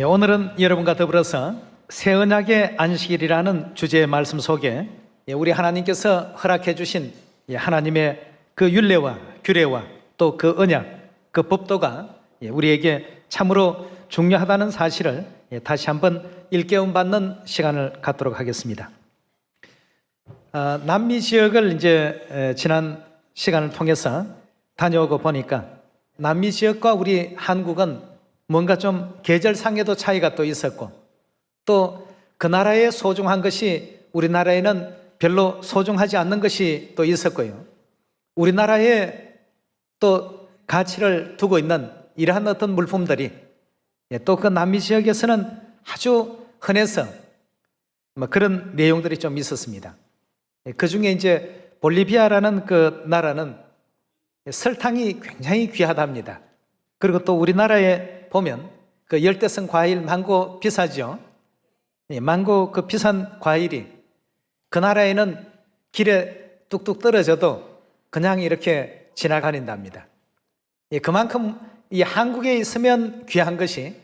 오늘은 여러분과 더불어서 새 언약의 안식일이라는 주제의 말씀 속에 우리 하나님께서 허락해 주신 하나님의 그 율례와 규례와 또 그 언약, 그 법도가 우리에게 참으로 중요하다는 사실을 다시 한번 일깨움 받는 시간을 갖도록 하겠습니다. 남미 지역을 이제 지난 시간을 통해서 다녀오고 보니까 남미 지역과 우리 한국은 뭔가 좀 계절상에도 차이가 또 있었고 또 그 나라에 소중한 것이 우리나라에는 별로 소중하지 않는 것이 또 있었고요. 우리나라에 또 가치를 두고 있는 이러한 어떤 물품들이 또 그 남미 지역에서는 아주 흔해서 그런 내용들이 좀 있었습니다. 그 중에 이제 볼리비아라는 그 나라는 설탕이 굉장히 귀하답니다. 그리고 또 우리나라에 보면 그 열대성 과일 망고 비싸죠. 망고 그 비싼 과일이 그 나라에는 길에 뚝뚝 떨어져도 그냥 이렇게 지나가는답니다. 그만큼 이 한국에 있으면 귀한 것이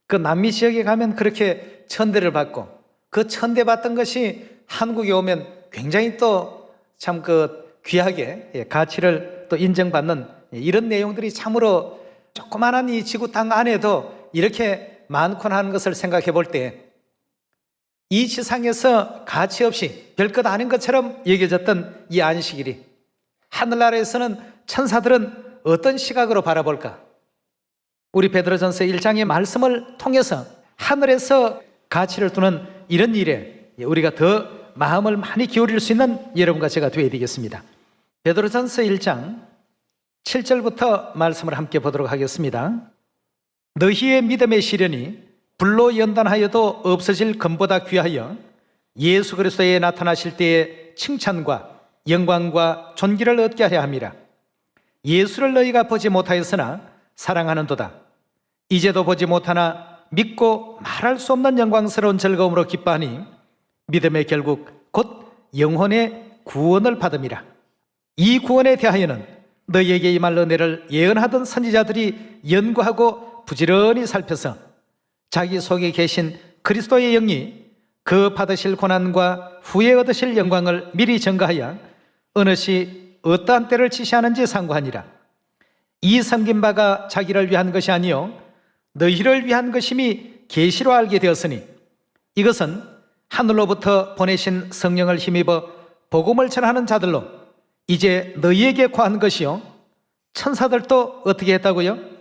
그 남미 지역에 가면 그렇게 천대를 받고 그 천대받던 것이 한국에 오면 굉장히 또 참 그 귀하게 가치를 또 인정받는 이런 내용들이 참으로 조그마한 이 지구 땅 안에도 이렇게 많구나 하는 것을 생각해 볼 때 이 지상에서 가치 없이 별것 아닌 것처럼 여겨졌던 이 안식일이 하늘나라에서는 천사들은 어떤 시각으로 바라볼까? 우리 베드로전서 1장의 말씀을 통해서 하늘에서 가치를 두는 이런 일에 우리가 더 마음을 많이 기울일 수 있는 여러분과 제가 되어야 되겠습니다. 베드로전서 1장 7절부터 말씀을 함께 보도록 하겠습니다. 너희의 믿음의 시련이 불로 연단하여도 없어질 금보다 귀하여 예수 그리스도에 나타나실 때의 칭찬과 영광과 존귀를 얻게 하려 함이라. 예수를 너희가 보지 못하였으나 사랑하는도다. 이제도 보지 못하나 믿고 말할 수 없는 영광스러운 즐거움으로 기뻐하니 믿음의 결국 곧 영혼의 구원을 받음이라. 이 구원에 대하여는 너희에게 임할 은혜를 예언하던 선지자들이 연구하고 부지런히 살펴서 자기 속에 계신 그리스도의 영이 그 받으실 고난과 후에 얻으실 영광을 미리 증거하여 어느 시 어떠한 때를 지시하는지 상고하니라. 이 섬긴 바가 자기를 위한 것이 아니요 너희를 위한 것임이 계시로 알게 되었으니 이것은 하늘로부터 보내신 성령을 힘입어 복음을 전하는 자들로 이제 너희에게 구한 것이요 천사들도 어떻게 했다고요?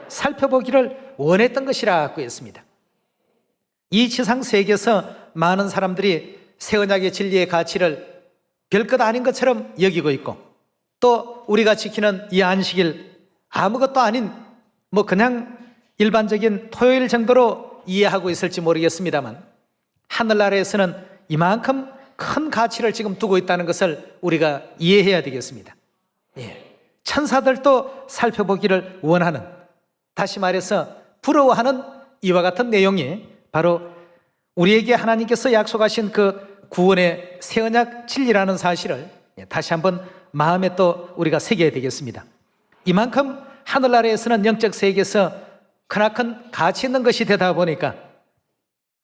살펴보기를 원했던 것이라고 했습니다. 이 지상 세계에서 많은 사람들이 새 언약의 진리의 가치를 별것 아닌 것처럼 여기고 있고 또 우리가 지키는 이 안식일 아무것도 아닌 그냥 일반적인 토요일 정도로 이해하고 있을지 모르겠습니다만 하늘나라에서는 이만큼 큰 가치를 지금 두고 있다는 것을 우리가 이해해야 되겠습니다. 천사들도 살펴보기를 원하는, 다시 말해서 부러워하는 이와 같은 내용이 바로 우리에게 하나님께서 약속하신 그 구원의 새 언약 진리라는 사실을 다시 한번 마음에 또 우리가 새겨야 되겠습니다. 이만큼 하늘나라에서는 영적 세계에서 크나큰 가치 있는 것이 되다 보니까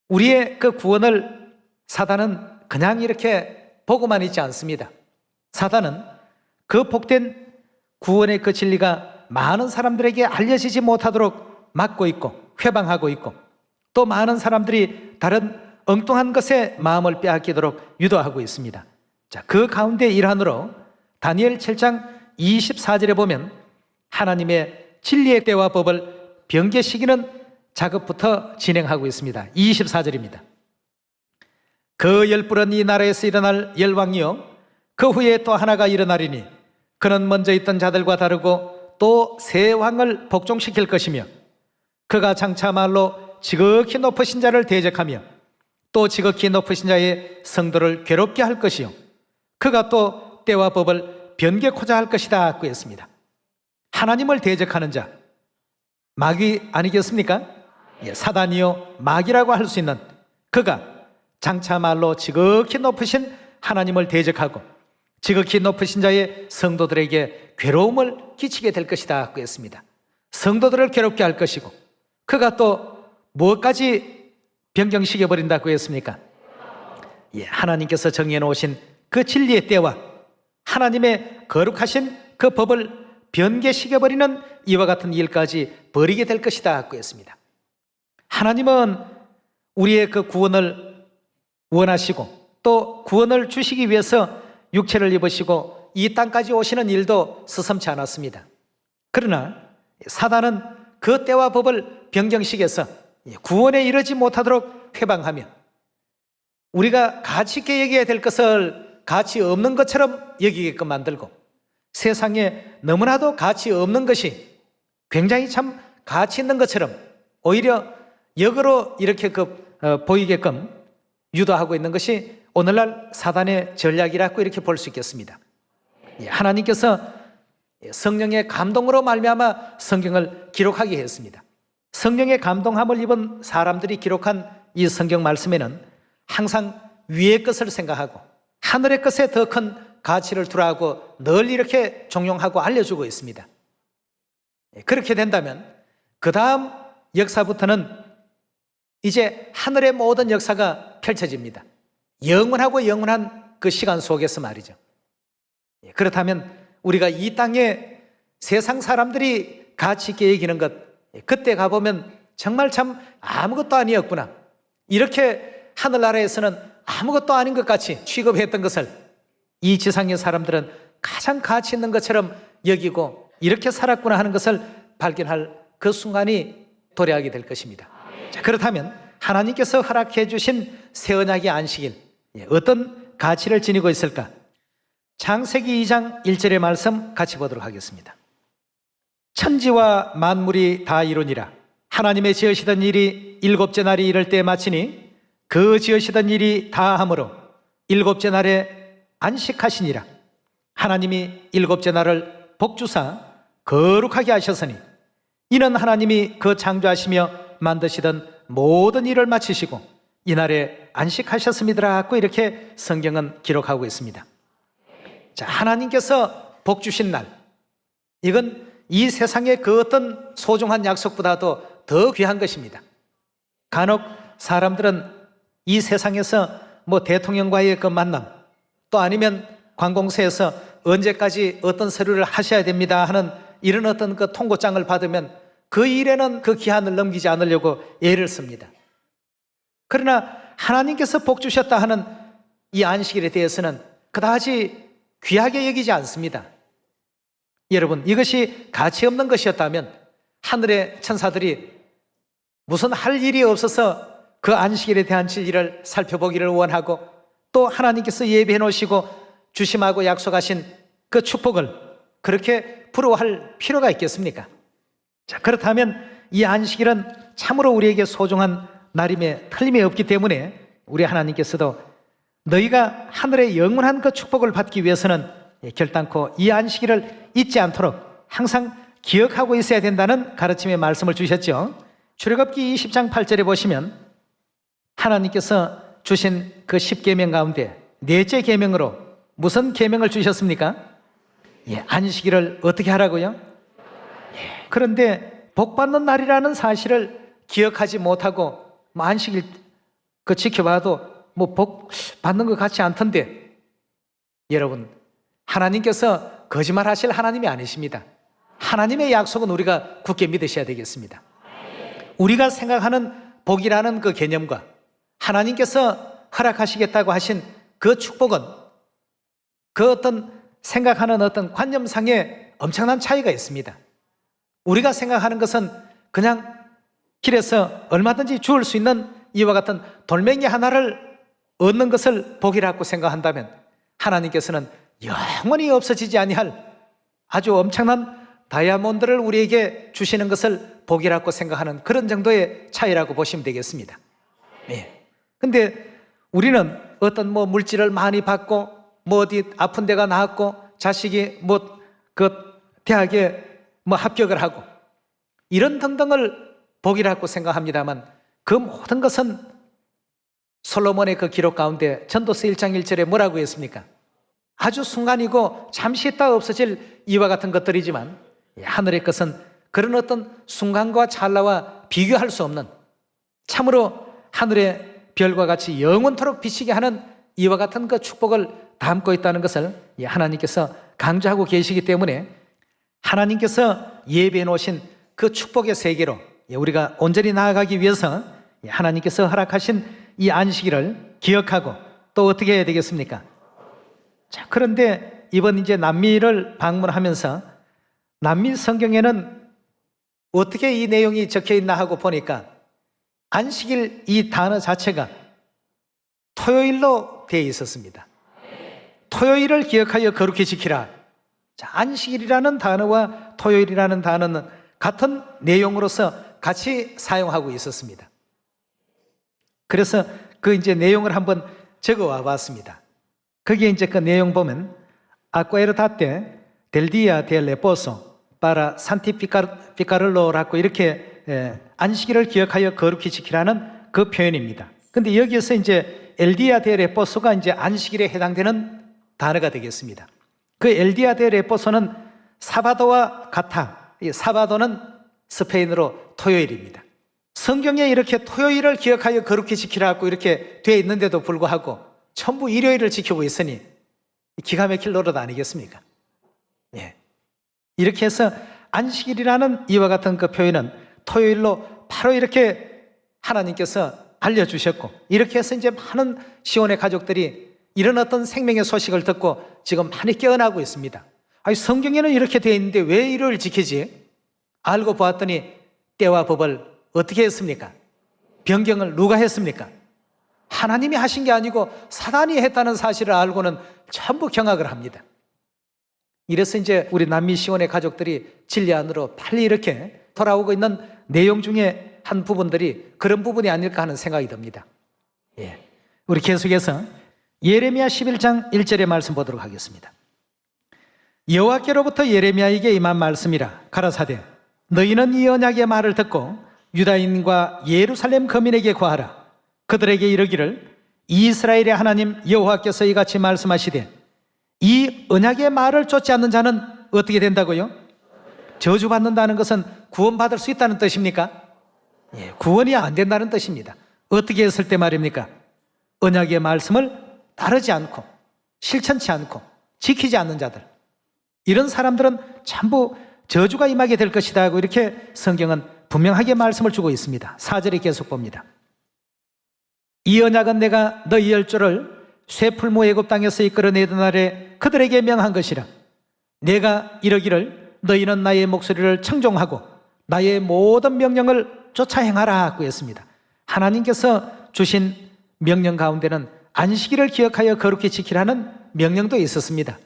우리의 그 구원을 사단은 그냥 이렇게 보고만 있지 않습니다. 사단은 그 복된 구원의 그 진리가 많은 사람들에게 알려지지 못하도록 막고 있고 회방하고 있고 또 많은 사람들이 다른 엉뚱한 것에 마음을 빼앗기도록 유도하고 있습니다. 자, 그 가운데 일환으로 다니엘 7장 24절에 보면 하나님의 진리의 때와 법을 변개시키는 작업부터 진행하고 있습니다. 24절입니다. 그 열불은 이 나라에서 일어날 열왕이요 그 후에 또 하나가 일어나리니 그는 먼저 있던 자들과 다르고 또 새 왕을 복종시킬 것이며 그가 장차 말로 지극히 높으신 자를 대적하며 또 지극히 높으신 자의 성도를 괴롭게 할 것이요 그가 또 때와 법을 변개코자 할 것이다 고 했습니다. 하나님을 대적하는 자 마귀 아니겠습니까? 사단이요 마귀라고 할 수 있는 그가 장차 말로 지극히 높으신 하나님을 대적하고 지극히 높으신 자의 성도들에게 괴로움을 끼치게 될 것이다 고 했습니다. 성도들을 괴롭게 할 것이고 그가 또 무엇까지 변경시켜 버린다고 했습니까? 예, 하나님께서 정해 놓으신 그 진리의 때와 하나님의 거룩하신 그 법을 변개시켜 버리는 이와 같은 일까지 벌이게 될 것이다 하고 했습니다. 하나님은 우리의 그 구원을 원하시고 또 구원을 주시기 위해서 육체를 입으시고 이 땅까지 오시는 일도 서슴지 않았습니다. 그러나 사단은 그 때와 법을 변경시켜서 구원에 이르지 못하도록 회방하며 우리가 가치 있게 여겨야 될 것을 가치 없는 것처럼 여기게끔 만들고 세상에 너무나도 가치 없는 것이 굉장히 참 가치 있는 것처럼 오히려 역으로 이렇게 보이게끔 유도하고 있는 것이 오늘날 사단의 전략이라고 이렇게 볼 수 있겠습니다. 하나님께서 성령의 감동으로 말미암아 성경을 기록하게 했습니다. 성령의 감동함을 입은 사람들이 기록한 이 성경 말씀에는 항상 위의 것을 생각하고 하늘의 것에 더 큰 가치를 두라고 늘 이렇게 종용하고 알려주고 있습니다. 그렇게 된다면 그 다음 역사부터는 이제 하늘의 모든 역사가 펼쳐집니다. 영원하고 영원한 그 시간 속에서 말이죠. 그렇다면 우리가 이 땅에 세상 사람들이 가치 있게 여기는 것, 그때 가보면 정말 참 아무것도 아니었구나, 이렇게 하늘나라에서는 아무것도 아닌 것 같이 취급했던 것을 이 지상의 사람들은 가장 가치 있는 것처럼 여기고 이렇게 살았구나 하는 것을 발견할 그 순간이 도래하게 될 것입니다. 자, 그렇다면 하나님께서 허락해 주신 새 언약의 안식일, 어떤 가치를 지니고 있을까? 창세기 2장 1절의 말씀 같이 보도록 하겠습니다. 천지와 만물이 다 이루니라. 하나님의 지으시던 일이 일곱째 날이 이를 때 마치니 그 지으시던 일이 다 함으로 일곱째 날에 안식하시니라. 하나님이 일곱째 날을 복주사 거룩하게 하셨으니 이는 하나님이 그 창조하시며 만드시던 모든 일을 마치시고 이날에 안식하셨음이더라 하고 이렇게 성경은 기록하고 있습니다. 자, 하나님께서 복 주신 날, 이건 이 세상의 그 어떤 소중한 약속보다도 더 귀한 것입니다. 간혹 사람들은 이 세상에서 대통령과의 그 만남, 또 아니면 관공서에서 언제까지 어떤 서류를 하셔야 됩니다 하는 이런 어떤 그 통고장을 받으면 그 일에는 그 기한을 넘기지 않으려고 애를 씁니다. 그러나 하나님께서 복 주셨다 하는 이 안식일에 대해서는 그다지 귀하게 여기지 않습니다. 여러분, 이것이 가치 없는 것이었다면 하늘의 천사들이 무슨 할 일이 없어서 그 안식일에 대한 진리를 살펴보기를 원하고 또 하나님께서 예비해 놓으시고 주심하고 약속하신 그 축복을 그렇게 부러워할 필요가 있겠습니까? 자, 그렇다면 이 안식일은 참으로 우리에게 소중한 날임에 틀림이 없기 때문에 우리 하나님께서도 너희가 하늘의 영원한 그 축복을 받기 위해서는 결단코 이 안식일을 잊지 않도록 항상 기억하고 있어야 된다는 가르침의 말씀을 주셨죠. 출애굽기 20장 8절에 보시면 하나님께서 주신 그 10계명 가운데 넷째 계명으로 무슨 계명을 주셨습니까? 안식일을 어떻게 하라고요? 그런데 복받는 날이라는 사실을 기억하지 못하고 안식일 지켜봐도 복 받는 것 같지 않던데, 여러분, 하나님께서 거짓말하실 하나님이 아니십니다. 하나님의 약속은 우리가 굳게 믿으셔야 되겠습니다. 우리가 생각하는 복이라는 그 개념과 하나님께서 허락하시겠다고 하신 그 축복은 그 어떤 생각하는 어떤 관념상의 엄청난 차이가 있습니다. 우리가 생각하는 것은 그냥 길에서 얼마든지 주울 수 있는 이와 같은 돌멩이 하나를 얻는 것을 복이라고 생각한다면 하나님께서는 영원히 없어지지 아니할 아주 엄청난 다이아몬드를 우리에게 주시는 것을 복이라고 생각하는 그런 정도의 차이라고 보시면 되겠습니다. 근데 우리는 어떤 물질을 많이 받고 어디 아픈 데가 나았고 자식이 대학에 합격을 하고 이런 등등을 복이라고 생각합니다만 그 모든 것은 솔로몬의 그 기록 가운데 전도서 1장 1절에 뭐라고 했습니까? 아주 순간이고 잠시 있다 없어질 이와 같은 것들이지만 하늘의 것은 그런 어떤 순간과 찰나와 비교할 수 없는 참으로 하늘의 별과 같이 영원토록 비치게 하는 이와 같은 그 축복을 담고 있다는 것을 하나님께서 강조하고 계시기 때문에 하나님께서 예비해 놓으신 그 축복의 세계로 우리가 온전히 나아가기 위해서 하나님께서 허락하신 이 안식일을 기억하고 또 어떻게 해야 되겠습니까? 자, 그런데 이번 이제 남미를 방문하면서 남미 성경에는 어떻게 이 내용이 적혀 있나 하고 보니까 안식일 이 단어 자체가 토요일로 되어 있었습니다. 토요일을 기억하여 거룩히 지키라. 자, 안식일이라는 단어와 토요일이라는 단어는 같은 내용으로서 같이 사용하고 있었습니다. 그래서 그 이제 내용을 한번 적어와 봤습니다. 거기에 이제 그 내용 보면 아쿠에르다테 델 디아 델 레포소 파라 산티피카를로라고 이렇게 안식일을 기억하여 거룩히 지키라는 그 표현입니다. 근데 여기에서 이제 엘디아 델 레포소가 이제 안식일에 해당되는 단어가 되겠습니다. 그 엘디아 델 레포소는 사바도와 같아. 이 사바도는 스페인어로 토요일입니다. 성경에 이렇게 토요일을 기억하여 거룩히 지키라고 이렇게 되어 있는데도 불구하고 전부 일요일을 지키고 있으니 기가 막힐 노릇 아니겠습니까? 예. 이렇게 해서 안식일이라는 이와 같은 그 표현은 토요일로 바로 이렇게 하나님께서 알려주셨고, 이렇게 해서 이제 많은 시온의 가족들이 이런 어떤 생명의 소식을 듣고 지금 많이 깨어나고 있습니다. 아니, 성경에는 이렇게 되어 있는데 왜 일요일 지키지? 알고 보았더니 때와 법을 어떻게 했습니까? 변경을 누가 했습니까? 하나님이 하신 게 아니고 사단이 했다는 사실을 알고는 전부 경악을 합니다. 이래서 이제 우리 남미 시온의 가족들이 진리 안으로 빨리 이렇게 돌아오고 있는 내용 중에 한 부분들이 그런 부분이 아닐까 하는 생각이 듭니다. 예. 우리 계속해서 예레미야 11장 1절의 말씀 보도록 하겠습니다. 여호와께로부터 예레미야에게 임한 말씀이라. 가라사대 너희는 이 언약의 말을 듣고 유다인과 예루살렘 거민에게 고하라. 그들에게 이르기를 이스라엘의 하나님 여호와께서 이같이 말씀하시되 이 언약의 말을 쫓지 않는 자는 어떻게 된다고요? 저주받는다는 것은 구원받을 수 있다는 뜻입니까? 예, 구원이 안 된다는 뜻입니다. 어떻게 했을 때 말입니까? 언약의 말씀을 따르지 않고 실천치 않고 지키지 않는 자들, 이런 사람들은 전부 저주가 임하게 될 것이다 하고 이렇게 성경은 분명하게 말씀을 주고 있습니다. 4절에 계속 봅니다. 이 언약은 내가 너희 열조를 쇠풀무 애굽 땅에서 이끌어내던 날에 그들에게 명한 것이라. 내가 이러기를 너희는 나의 목소리를 청종하고 나의 모든 명령을 쫓아 행하라 하고 했습니다. 하나님께서 주신 명령 가운데는 안식일을 기억하여 거룩히 지키라는 명령도 있었습니다.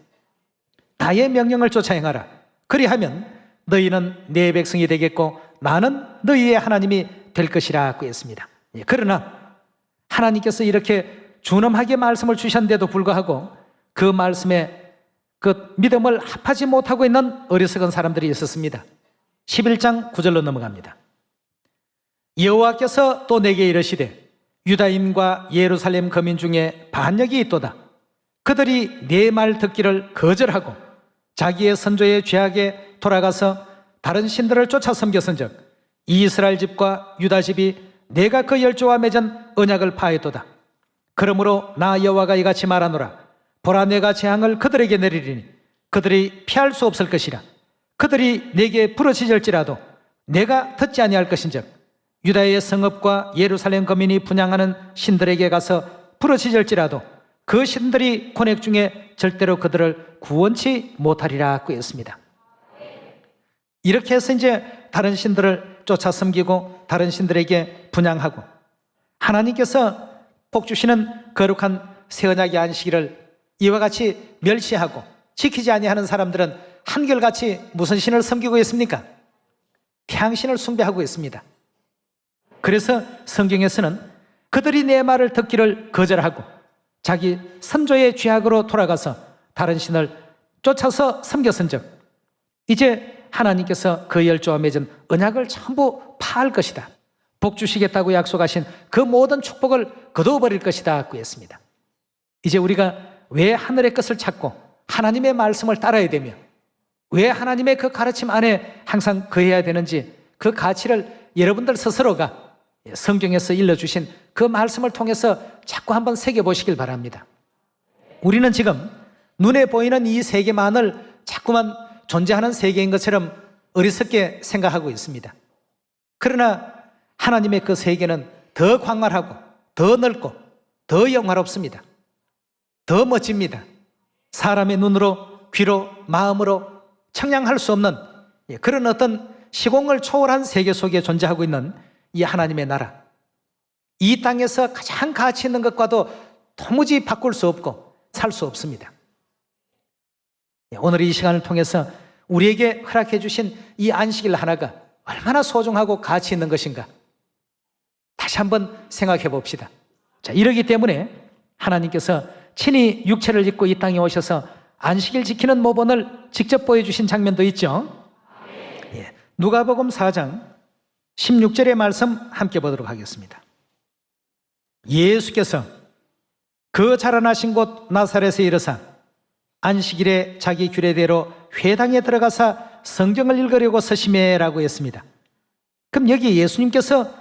나의 명령을 쫓아 행하라. 그리하면 너희는 내 백성이 되겠고 나는 너희의 하나님이 될 것이라 하고 했습니다. 그러나 하나님께서 이렇게 준엄하게 말씀을 주셨는데도 불구하고 그 말씀에 그 믿음을 합하지 못하고 있는 어리석은 사람들이 있었습니다. 11장 9절로 넘어갑니다. 여호와께서 또 내게 이르시되 유다인과 예루살렘 거민 중에 반역이 있도다. 그들이 내 말 듣기를 거절하고 자기의 선조의 죄악에 돌아가서 다른 신들을 쫓아 섬겼은즉 이스라엘 집과 유다 집이 내가 그 열조와 맺은 언약을 파했도다. 그러므로 나 여호와가 이같이 말하노라. 보라, 내가 재앙을 그들에게 내리리니 그들이 피할 수 없을 것이라. 그들이 내게 부르짖을지라도 내가 듣지 아니할 것인즉 유다의 성읍과 예루살렘 거민이 분향하는 신들에게 가서 부르짖을지라도 그 신들이 권액 중에 절대로 그들을 구원치 못하리라 고 했습니다. 이렇게 해서 이제 다른 신들을 쫓아 섬기고 다른 신들에게 분향하고 하나님께서 복 주시는 거룩한 새 언약의 안식일을 이와 같이 멸시하고 지키지 아니하는 사람들은 한결같이 무슨 신을 섬기고 있습니까? 태양신을 숭배하고 있습니다. 그래서 성경에서는 그들이 내 말을 듣기를 거절하고 자기 선조의 죄악으로 돌아가서 다른 신을 쫓아서 섬겼은즉 이제 하나님께서 그 열조와 맺은 언약을 전부 파할 것이다. 복 주시겠다고 약속하신 그 모든 축복을 거두어버릴 것이다 고 했습니다. 이제 우리가 왜 하늘의 것을 찾고 하나님의 말씀을 따라야 되며 왜 하나님의 그 가르침 안에 항상 거해야 되는지 그 가치를 여러분들 스스로가 성경에서 일러주신 그 말씀을 통해서 자꾸 한번 새겨보시길 바랍니다. 우리는 지금 눈에 보이는 이 세계만을 자꾸만 존재하는 세계인 것처럼 어리석게 생각하고 있습니다. 그러나 하나님의 그 세계는 더 광활하고 더 넓고 더 영화롭습니다. 더 멋집니다. 사람의 눈으로, 귀로, 마음으로 청량할 수 없는 그런 어떤 시공을 초월한 세계 속에 존재하고 있는 이 하나님의 나라, 이 땅에서 가장 가치 있는 것과도 도무지 바꿀 수 없고 살 수 없습니다. 오늘 이 시간을 통해서 우리에게 허락해 주신 이 안식일 하나가 얼마나 소중하고 가치 있는 것인가 다시 한번 생각해 봅시다. 자, 이러기 때문에 하나님께서 친히 육체를 입고 이 땅에 오셔서 안식일 지키는 모본을 직접 보여주신 장면도 있죠. 누가복음 4장 16절의 말씀 함께 보도록 하겠습니다. 예수께서 그 자라나신 곳 나사렛에 이르사 안식일에 자기 규례대로 회당에 들어가사 성경을 읽으려고 서심해라고 했습니다. 그럼 여기 예수님께서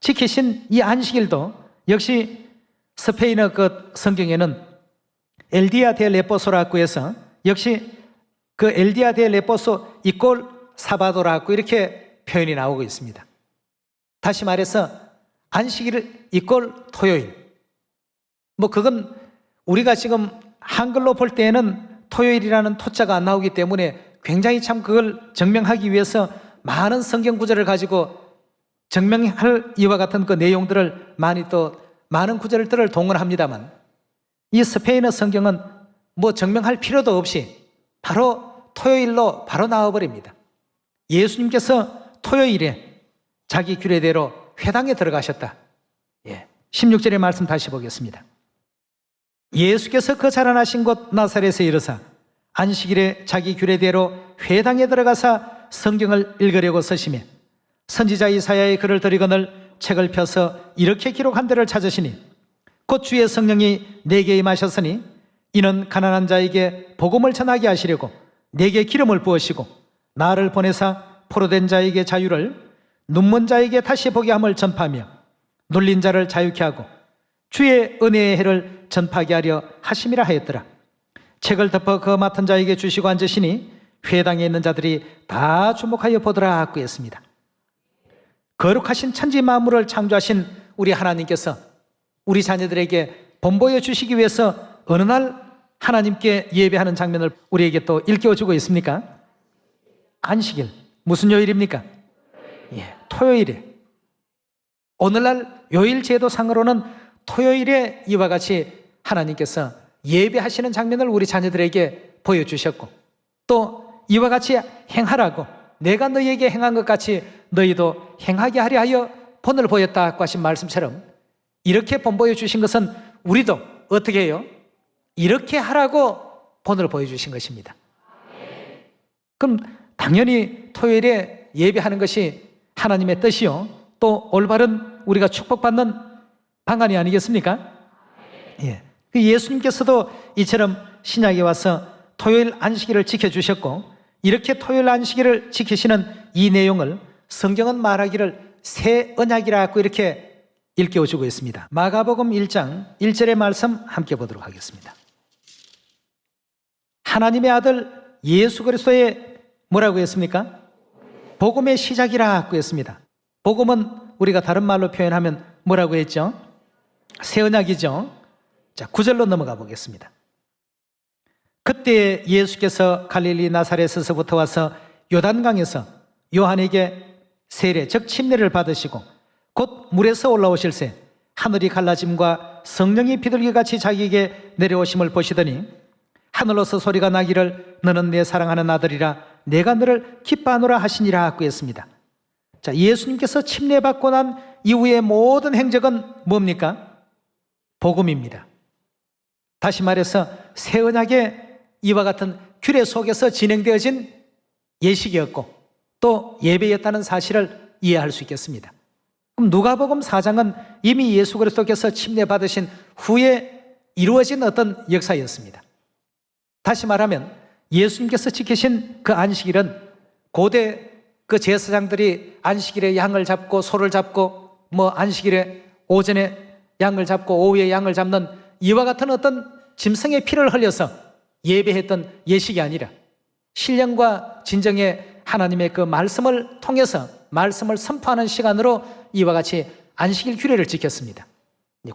지키신 이 안식일도 역시 스페인어 그 성경에는 엘디아 데 레포소라고 해서 역시 그 엘디아 데 레포소 이꼴 사바도라고 이렇게 표현이 나오고 있습니다. 다시 말해서 안식일 이꼴 토요일. 그건 우리가 지금 한글로 볼 때에는 토요일이라는 토자가 안 나오기 때문에 굉장히 참 그걸 증명하기 위해서 많은 성경 구절을 가지고 증명할 이와 같은 그 내용들을 많은 구절들을 동원합니다만 이 스페인어 성경은 증명할 필요도 없이 바로 토요일로 바로 나와버립니다. 예수님께서 토요일에 자기 규례대로 회당에 들어가셨다. 16절의 말씀 다시 보겠습니다. 예수께서 그 자라나신 곳 나사렛에 이르사 안식일에 자기 규례대로 회당에 들어가사 성경을 읽으려고 서심해 선지자 이사야의 글을 들이거늘 책을 펴서 이렇게 기록한 데를 찾으시니 곧 주의 성령이 내게 임하셨으니 이는 가난한 자에게 복음을 전하게 하시려고 내게 기름을 부으시고 나를 보내사 포로된 자에게 자유를 눈먼 자에게 다시 보게 함을 전파하며 눌린 자를 자유케 하고 주의 은혜의 해를 전파하게 하려 하심이라 하였더라. 책을 덮어 그 맡은 자에게 주시고 앉으시니 회당에 있는 자들이 다 주목하여 보더라 하고 했습니다. 거룩하신 천지 만물을 창조하신 우리 하나님께서 우리 자녀들에게 본보여 주시기 위해서 어느 날 하나님께 예배하는 장면을 우리에게 또 일깨워주고 있습니까? 안식일. 무슨 요일입니까? 토요일에. 오늘날 요일 제도상으로는 토요일에 이와 같이 하나님께서 예배하시는 장면을 우리 자녀들에게 보여주셨고 또 이와 같이 행하라고 내가 너희에게 행한 것 같이 너희도 행하게 하려 하여 본을 보였다고 하신 말씀처럼 이렇게 본 보여주신 것은 우리도 어떻게 해요? 이렇게 하라고 본을 보여주신 것입니다. 그럼 당연히 토요일에 예배하는 것이 하나님의 뜻이요 또 올바른 우리가 축복받는 방안이 아니겠습니까? 예수님께서도 이처럼 신약에 와서 토요일 안식일을 지켜주셨고 이렇게 토요일 안식일을 지키시는 이 내용을 성경은 말하기를 새 언약이라고 이렇게 일깨워주고 있습니다. 마가복음 1장 1절의 말씀 함께 보도록 하겠습니다. 하나님의 아들 예수 그리스도의 뭐라고 했습니까? 복음의 시작이라고 했습니다. 복음은 우리가 다른 말로 표현하면 뭐라고 했죠? 새 언약이죠. 자, 9절로 넘어가 보겠습니다. 그때 예수께서 갈릴리 나사렛에서부터 와서 요단강에서 요한에게 세례 즉 침례를 받으시고 곧 물에서 올라오실새 하늘이 갈라짐과 성령이 비둘기같이 자기에게 내려오심을 보시더니 하늘로서 소리가 나기를 너는 내 사랑하는 아들이라 내가 너를 기뻐하노라 하시니라 하고 했습니다. 자, 예수님께서 침례받고 난 이후의 모든 행적은 뭡니까? 복음입니다. 다시 말해서 새 언약의 이와 같은 규례 속에서 진행되어진 예식이었고 또 예배였다는 사실을 이해할 수 있겠습니다. 그럼 누가복음 4장은 이미 예수 그리스도께서 침례받으신 후에 이루어진 어떤 역사였습니다. 다시 말하면 예수님께서 지키신 그 안식일은 고대 그 제사장들이 안식일에 양을 잡고 소를 잡고 뭐 안식일에 오전에 양을 잡고 오후에 양을 잡는 이와 같은 어떤 짐승의 피를 흘려서 예배했던 예식이 아니라 신령과 진정의 하나님의 그 말씀을 통해서 말씀을 선포하는 시간으로 이와 같이 안식일 규례를 지켰습니다.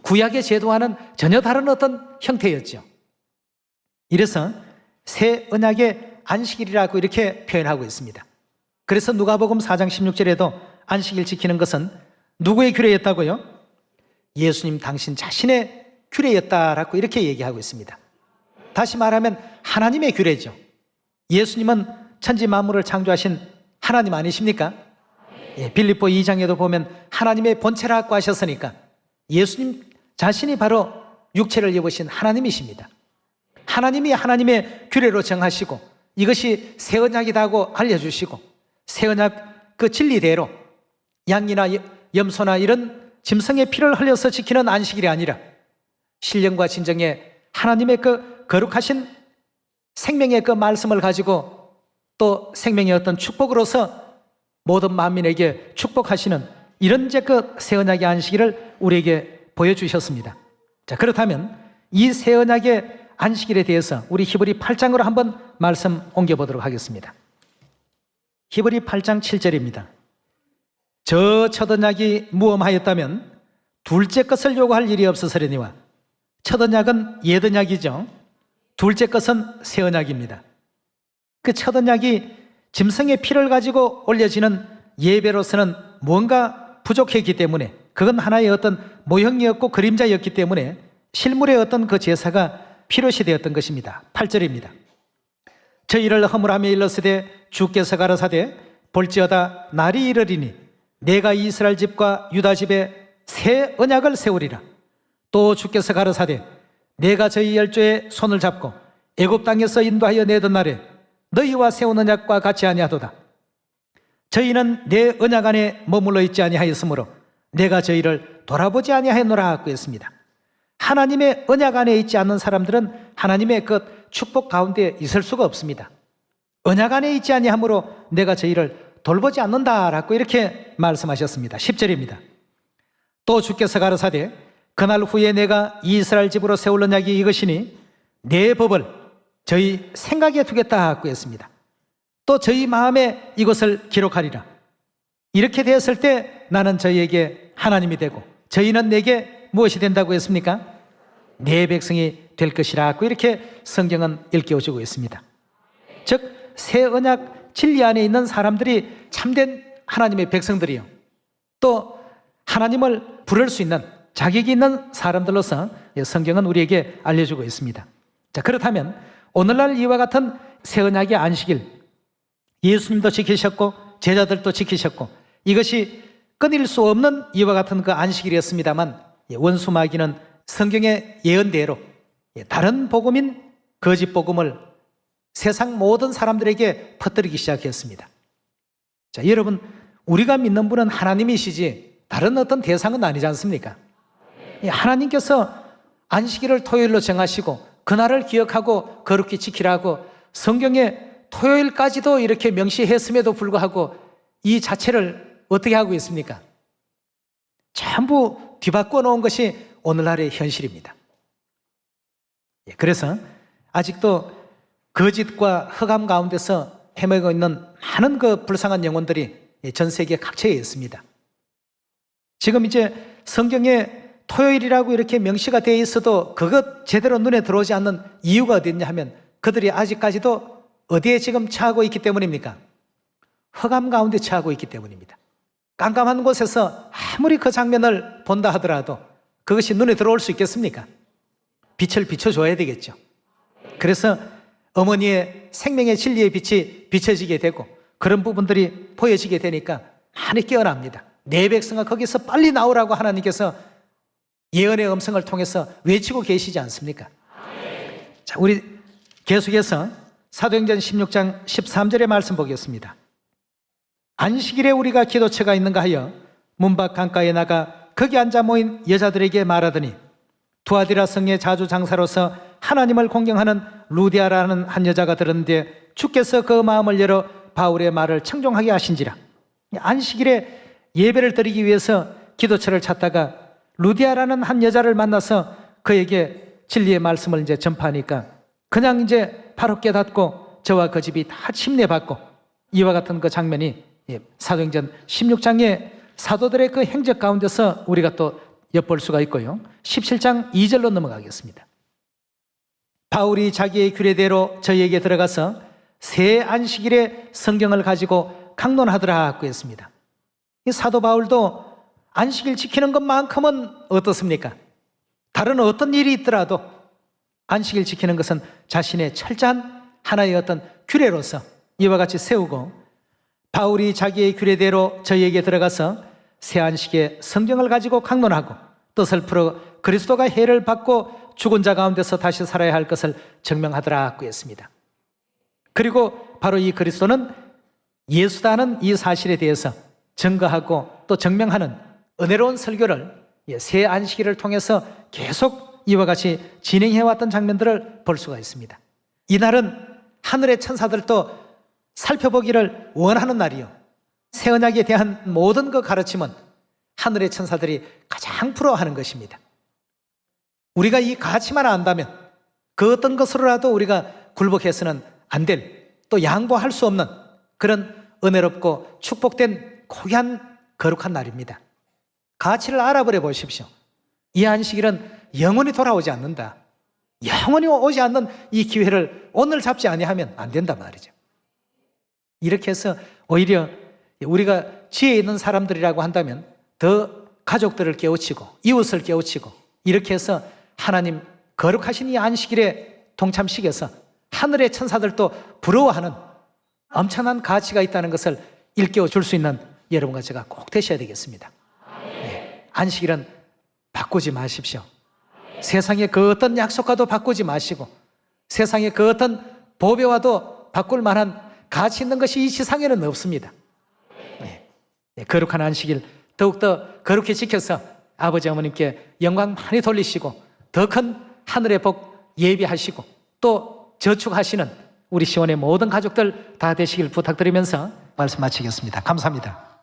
구약의 제도와는 전혀 다른 어떤 형태였죠. 이래서 새 언약의 안식일이라고 이렇게 표현하고 있습니다. 그래서 누가복음 4장 16절에도 안식일 지키는 것은 누구의 규례였다고요? 예수님 당신 자신의 규례였다라고 이렇게 얘기하고 있습니다. 다시 말하면 하나님의 규례죠. 예수님은 천지 만물을 창조하신 하나님 아니십니까? 빌립보 2장에도 보면 하나님의 본체라고 하셨으니까 예수님 자신이 바로 육체를 입으신 하나님이십니다. 하나님이 하나님의 규례로 정하시고 이것이 새 언약이라고 알려주시고 새 언약 그 진리대로 양이나 염소나 이런 짐승의 피를 흘려서 지키는 안식일이 아니라 신령과 진정의 하나님의 그 거룩하신 생명의 그 말씀을 가지고 또 생명의 어떤 축복으로서 모든 만민에게 축복하시는 이런 이제 그 새 언약의 안식일을 우리에게 보여주셨습니다. 자, 그렇다면 이 새 언약의 안식일에 대해서 우리 히브리 8장으로 한번 말씀 옮겨보도록 하겠습니다. 히브리 8장 7절입니다. 저 첫 언약이 무엄하였다면 둘째 것을 요구할 일이 없으서려니와 첫 언약은 옛 언약이죠. 둘째 것은 새 언약입니다. 그 첫 언약이 짐승의 피를 가지고 올려지는 예배로서는 뭔가 부족했기 때문에 그건 하나의 어떤 모형이었고 그림자였기 때문에 실물의 어떤 그 제사가 필요시 되었던 것입니다. 8절입니다. 저희를 허물하며 일렀으되 주께서 가라사대 볼지어다 날이 이르리니 내가 이스라엘 집과 유다 집에 새 언약을 세우리라. 또 주께서 가라사대 내가 저희 열조의 손을 잡고 애굽 땅에서 인도하여 내던 날에 너희와 세운 언약과 같이 아니하도다. 저희는 내 언약 안에 머물러 있지 아니하였으므로 내가 저희를 돌아보지 아니하였노라 하고 했습니다. 하나님의 언약 안에 있지 않는 사람들은 하나님의 그 축복 가운데 있을 수가 없습니다. 언약 안에 있지 아니하므로 내가 저희를 돌보지 않는다라고 이렇게 말씀하셨습니다. 10절입니다. 또 주께서 가라사대 그날 후에 내가 이스라엘 집으로 세울 언약이 이것이니 내 법을 저희 생각에 두겠다 하고 했습니다. 또 저희 마음에 이것을 기록하리라. 이렇게 되었을 때 나는 저희에게 하나님이 되고 저희는 내게 무엇이 된다고 했습니까? 내 백성이 될 것이라고 이렇게 성경은 일깨워주고 있습니다. 즉 새 언약 진리 안에 있는 사람들이 참된 하나님의 백성들이요 또 하나님을 부를 수 있는 자격이 있는 사람들로서 성경은 우리에게 알려주고 있습니다. 자, 그렇다면 오늘날 이와 같은 새 언약의 안식일 예수님도 지키셨고 제자들도 지키셨고 이것이 끊일 수 없는 이와 같은 그 안식일이었습니다만 원수 마귀는 성경의 예언대로 다른 복음인 거짓 복음을 세상 모든 사람들에게 퍼뜨리기 시작했습니다. 자, 여러분 우리가 믿는 분은 하나님이시지 다른 어떤 대상은 아니지 않습니까? 하나님께서 안식일을 토요일로 정하시고 그날을 기억하고 거룩히 지키라고 성경에 토요일까지도 이렇게 명시했음에도 불구하고 이 자체를 어떻게 하고 있습니까? 전부 뒤바꿔 놓은 것이 오늘날의 현실입니다. 그래서 아직도 거짓과 흑암 가운데서 헤매고 있는 많은 그 불쌍한 영혼들이 전 세계 각처에 있습니다. 지금 이제 성경에 토요일이라고 이렇게 명시가 되어 있어도 그것 제대로 눈에 들어오지 않는 이유가 어디 있냐 하면 그들이 아직까지도 어디에 지금 처하고 있기 때문입니까? 흑암 가운데 처하고 있기 때문입니다. 깜깜한 곳에서 아무리 그 장면을 본다 하더라도 그것이 눈에 들어올 수 있겠습니까? 빛을 비춰줘야 되겠죠. 그래서 어머니의 생명의 진리의 빛이 비춰지게 되고 그런 부분들이 보여지게 되니까 많이 깨어납니다. 내 백성아 거기서 빨리 나오라고 하나님께서 예언의 음성을 통해서 외치고 계시지 않습니까? 자, 우리 계속해서 사도행전 16장 13절의 말씀 보겠습니다. 안식일에 우리가 기도처가 있는가 하여 문밖 강가에 나가 거기 앉아 모인 여자들에게 말하더니 두아디라 성의 자주 장사로서 하나님을 공경하는 루디아라는 한 여자가 들었는데 주께서 그 마음을 열어 바울의 말을 청종하게 하신지라. 안식일에 예배를 드리기 위해서 기도처를 찾다가 루디아라는 한 여자를 만나서 그에게 진리의 말씀을 이제 전파하니까 그냥 이제 바로 깨닫고 저와 그 집이 다 침례받고 이와 같은 그 장면이 사도행전 16장의 사도들의 그 행적 가운데서 우리가 또 엿볼 수가 있고요. 17장 2절로 넘어가겠습니다. 바울이 자기의 규례대로 저희에게 들어가서 새 안식일에 성경을 가지고 강론하더라고 했습니다. 이 사도 바울도 안식일 지키는 것만큼은 어떻습니까? 다른 어떤 일이 있더라도 안식일 지키는 것은 자신의 철저한 하나의 어떤 규례로서 이와 같이 세우고, 바울이 자기의 규례대로 저희에게 들어가서 새 안식에 성경을 가지고 강론하고 뜻을 풀어 그리스도가 해를 받고 죽은 자 가운데서 다시 살아야 할 것을 증명하더라고 했습니다. 그리고 바로 이 그리스도는 예수다는 이 사실에 대해서 증거하고 또 증명하는 은혜로운 설교를 새 안식일을 통해서 계속 이와 같이 진행해왔던 장면들을 볼 수가 있습니다. 이날은 하늘의 천사들도 살펴보기를 원하는 날이요, 새 언약에 대한 모든 그 가르침은 하늘의 천사들이 가장 부러워하는 것입니다. 우리가 이 가치만 안다면 그 어떤 것으로라도 우리가 굴복해서는 안 될, 또 양보할 수 없는 그런 은혜롭고 축복된 고귀한 거룩한 날입니다. 가치를 알아버려 보십시오. 이 안식일은 영원히 돌아오지 않는다. 영원히 오지 않는 이 기회를 오늘 잡지 아니하면 안 된단 말이죠. 이렇게 해서 오히려 우리가 지혜 있는 사람들이라고 한다면 더 가족들을 깨우치고 이웃을 깨우치고 이렇게 해서 하나님 거룩하신 이 안식일에 동참식에서 하늘의 천사들도 부러워하는 엄청난 가치가 있다는 것을 일깨워 줄 수 있는 여러분과 제가 꼭 되셔야 되겠습니다. 네. 안식일은 바꾸지 마십시오. 세상의 그 어떤 약속과도 바꾸지 마시고 세상의 그 어떤 보배와도 바꿀 만한 가치 있는 것이 이 세상에는 없습니다. 네. 네. 거룩한 안식일 더욱더 거룩히 지켜서 아버지 어머님께 영광 많이 돌리시고 더 큰 하늘의 복 예비하시고 또 저축하시는 우리 시원의 모든 가족들 다 되시길 부탁드리면서 말씀 마치겠습니다. 감사합니다.